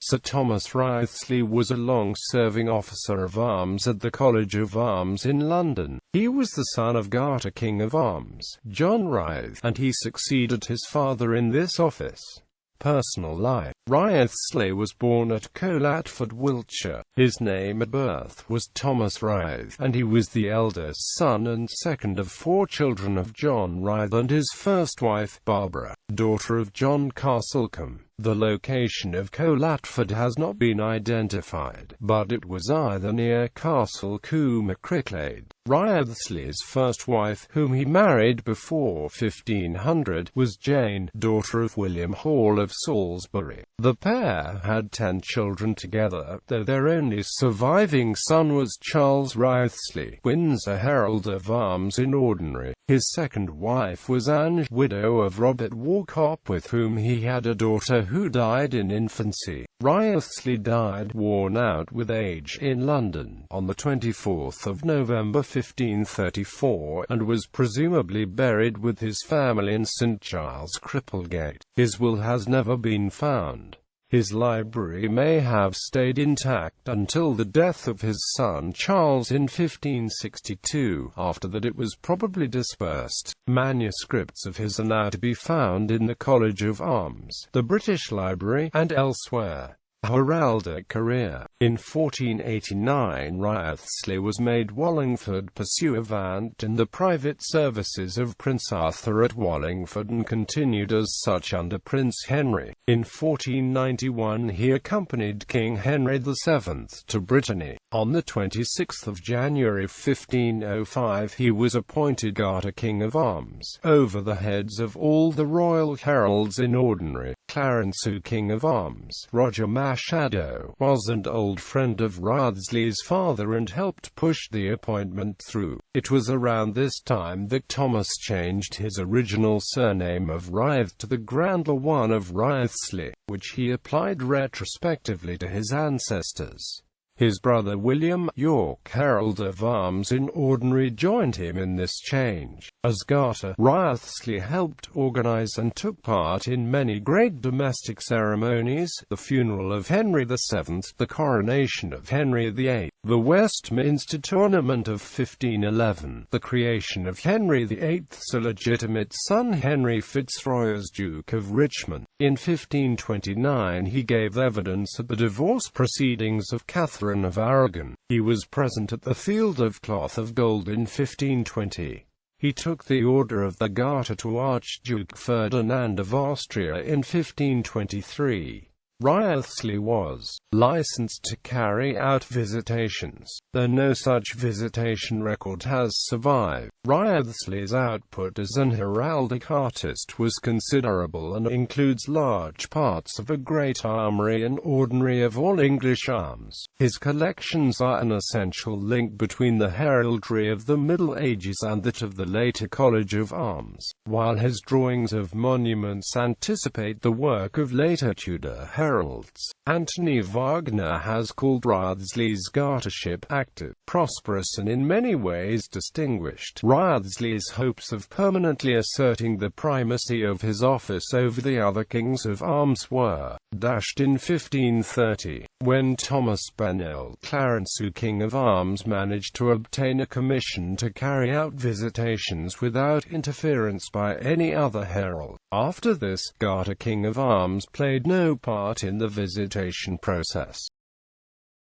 Sir Thomas Wriothesley was a long-serving officer of arms at the College of Arms in London. He was the son of Garter King of Arms, John Writhe, and he succeeded his father in this office. Personal life. Wriothesley was born at Colatford, Wiltshire. His name at birth was Thomas Wriothesley, and he was the eldest son and second of 4 children of John Writhe and his first wife, Barbara, daughter of John Castlecombe. The location of Colatford has not been identified, but it was either near Castle Combe or Cricklade. Wriothesley's first wife, whom he married before 1500, was Jane, daughter of William Hall of Salisbury. The pair had 10 children together, though their only surviving son was Charles Wriothesley, Windsor Herald of Arms in Ordinary. His second wife was Anne, widow of Robert Warcop, with whom he had a daughter who died in infancy. Wriothesley died, worn out with age, in London, on the 24th of November 1534, and was presumably buried with his family in St Giles, Cripplegate. His will has never been found. His library may have stayed intact until the death of his son Charles in 1562. After that it was probably dispersed. Manuscripts of his are now to be found in the College of Arms, the British Library, and elsewhere. Heraldic career. In 1489 Wriothesley was made Wallingford pursuivant in the private services of Prince Arthur at Wallingford and continued as such under Prince Henry. In 1491 he accompanied King Henry VII to Brittany. On the 26th of January 1505 he was appointed Garter King of Arms, over the heads of all the royal heralds in Ordinary. Clarence King of Arms, Roger Machado, was an old friend of Wriothesley's father and helped push the appointment through. It was around this time that Thomas changed his original surname of Writhe to the grander one of Wriothesley, which he applied retrospectively to his ancestors. His brother William, York Herald of Arms in Ordinary, joined him in this change. As Garter, Wriothesley helped organize and took part in many great domestic ceremonies: the funeral of Henry VII, the coronation of Henry VIII, the Westminster Tournament of 1511, the creation of Henry VIII's illegitimate son Henry Fitzroy as Duke of Richmond. In 1529 he gave evidence at the divorce proceedings of Catherine of Aragon. He was present at the Field of Cloth of Gold in 1520. He took the Order of the Garter to Archduke Ferdinand of Austria in 1523. Wriothesley was licensed to carry out visitations, though no such visitation record has survived. Wriothesley's output as an heraldic artist was considerable and includes large parts of a great armoury and ordinary of all English arms. His collections are an essential link between the heraldry of the Middle Ages and that of the later College of Arms, while his drawings of monuments anticipate the work of later Tudor heralds. Anthony Wagner has called Wriothesley's gartership active, prosperous and in many ways distinguished. Wriothesley's hopes of permanently asserting the primacy of his office over the other kings of arms were dashed in 1530, when Thomas Benel, Clarence King of Arms, managed to obtain a commission to carry out visitations without interference by any other herald. After this, Garter King of Arms played no part in the visitation process.